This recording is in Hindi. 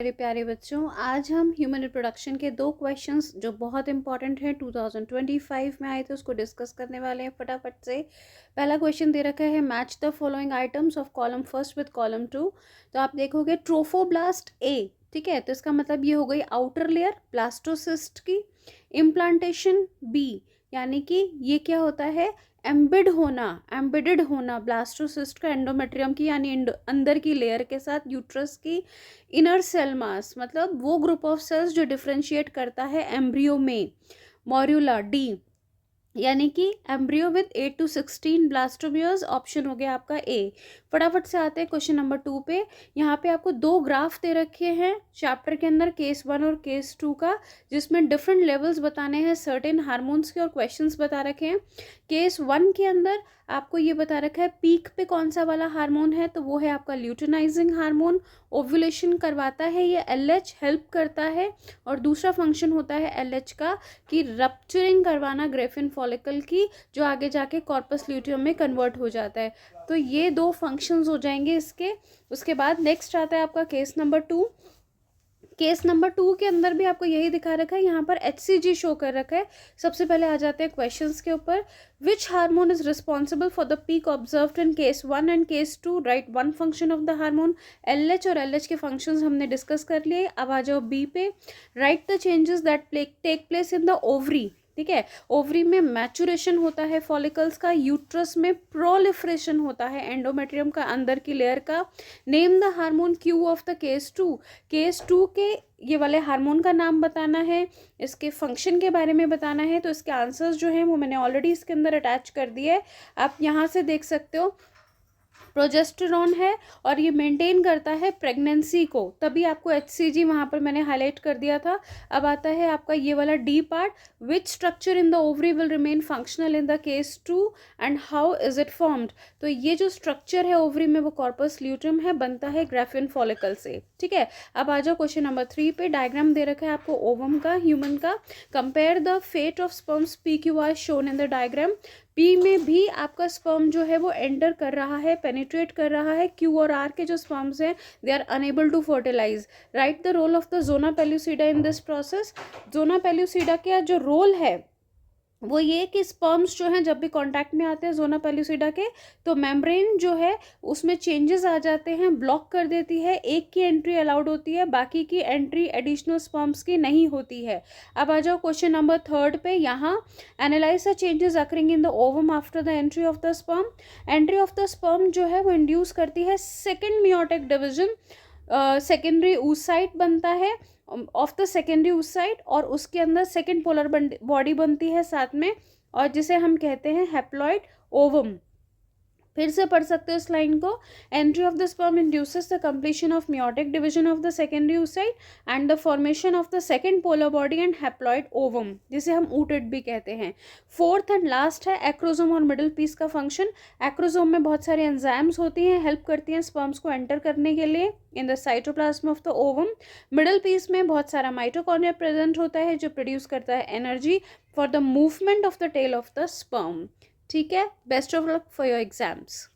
मेरे प्यारे बच्चों, आज हम ह्यूमन रिप्रोडक्शन के दो क्वेश्चंस जो बहुत इंपॉर्टेंट हैं 2025 में आए थे उसको डिस्कस करने वाले हैं फटाफट से। पहला क्वेश्चन दे रखा है match the following items of column first with column to. तो आप देखोगे ट्रोफोब्लास्ट ए, ठीक है, तो इसका मतलब ये हो गई आउटर लेयर ब्लास्टोसिस्ट की। इम्प्लांटेशन बी, यानी कि ये क्या होता है, एम्बेडेड होना ब्लास्टोसिस्ट का एंडोमेट्रियम की यानी अंदर की लेयर के साथ यूट्रस की। इनर सेल मास मतलब वो ग्रुप ऑफ सेल्स जो डिफ्रेंशिएट करता है एम्ब्रियो में। मॉर्यूला डी, यानी कि embryo with 8 to 16 blastomeres, option हो गया आपका ए। फटाफट से आते हैं क्वेश्चन नंबर 2 पे। यहाँ पे आपको दो ग्राफ दे रखे हैं चैप्टर के अंदर, केस 1 और केस 2 का, जिसमें डिफरेंट लेवल्स बताने हैं सर्टेन हार्मोन्स के और क्वेश्चंस बता रखे हैं। केस 1 के अंदर आपको ये बता रखा है पीक पे कौन सा वाला हार्मोन है, तो वो है आपका ल्यूटिनाइजिंग हार्मोन। ओव्यूलेशन करवाता है ये एलएच, हेल्प करता है। और दूसरा फंक्शन होता है एलएच का कि रप्चरिंग करवाना ग्रेफिन फॉलिकल की, जो आगे जाके कॉर्पस ल्यूटियम में कन्वर्ट हो जाता है। तो ये दो फंक्शंस हो जाएंगे इसके। उसके बाद नेक्स्ट आता है आपका केस नंबर 2। केस नंबर 2 के अंदर भी आपको यही दिखा रखा है, यहाँ पर HCG शो कर रखा है। सबसे पहले आ जाते हैं क्वेश्चंस के ऊपर। Which hormone is responsible for the peak observed in case 1 and case 2, right one function of the hormone. LH और LH के फंक्शंस हमने डिस्कस कर लिए। अब आ जाओ बी पे। Right the changes that take place in the ovary, ठीक है। ओवरी में मैचुरेशन होता है फॉलिकल्स का, यूट्रस में प्रोलिफरेशन होता है एंडोमेट्रियम का अंदर की लेयर का। Name the hormone Q of the case 2। Case 2 के ये वाले हार्मोन का नाम बताना है, इसके फंक्शन के बारे में बताना है। तो इसके आंसर्स जो हैं वो मैंने ऑलरेडी इसके अंदर अटैच कर दिए है, आप यहाँ से देख सकते हो। प्रोजेस्टेरॉन है और ये मेंटेन करता है प्रेगनेंसी को, तभी आपको HCG वहाँ पर मैंने हाईलाइट कर दिया था। अब आता है आपका ये वाला D part. Which structure in the ovary will remain functional in the case 2 and how is it formed. तो ये जो स्ट्रक्चर है ओवरी में वो कॉर्पस ल्यूटियम है, बनता है ग्राफिन फॉलिकल से, ठीक है। अब आ जाओ क्वेश्चन नंबर 3 पे। डायग्राम दे रखा है आपको ओवम का, ह्यूमन का। Compare the fate of sperms PQ shown in the diagram. P में भी आपका स्पर्म जो है वो एंटर कर रहा है, पेनिट्रेट कर रहा है। क्यू और आर के जो स्पर्म्स हैं they are unable to fertilise. Right the role of the zona pellucida in this process. Zona pellucida का जो रोल है वो ये कि स्पर्म्स जो हैं जब भी कांटेक्ट में आते हैं जोना पेल्यूसिडा के, तो मेम्ब्रेन जो है उसमें चेंजेस आ जाते हैं, ब्लॉक कर देती है। एक की एंट्री अलाउड होती है, बाकी की एंट्री एडिशनल स्पर्म्स की नहीं होती है। अब आ जाओ क्वेश्चन नंबर 3 पे। यहाँ analyse the changes occurring in the ovum after the entry of the sperm. Entry of the sperm जो है वो इंड्यूस करती है second meiotic division, secondary oocyte बनता है ऑफ द सेकेंडरी oocyte, और उसके अंदर सेकेंड पोलर बॉडी बनती है साथ में, और जिसे हम कहते हैं हैप्लॉइड ओवम। फिर से पढ़ सकते हो इस लाइन को। Entry of the sperm induces the completion of meiotic division of the secondary oocyte and the formation of the second polar body and haploid ovum, जिसे हम ऊटेड भी कहते हैं। फोर्थ एंड लास्ट है एक्रोसोम और मिडिल पीस का फंक्शन। एक्रोसोम में बहुत सारे एंजाइम्स होती हैं, हेल्प करती हैं स्पर्म्स को एंटर करने के लिए in the cytoplasm of the ovum. Middle piece में बहुत सारा माइटोकॉन्ड्रिया प्रेजेंट होता है जो प्रोड्यूस करता है energy for the movement of the tail of the sperm, ठीक है। Best of luck for your exams.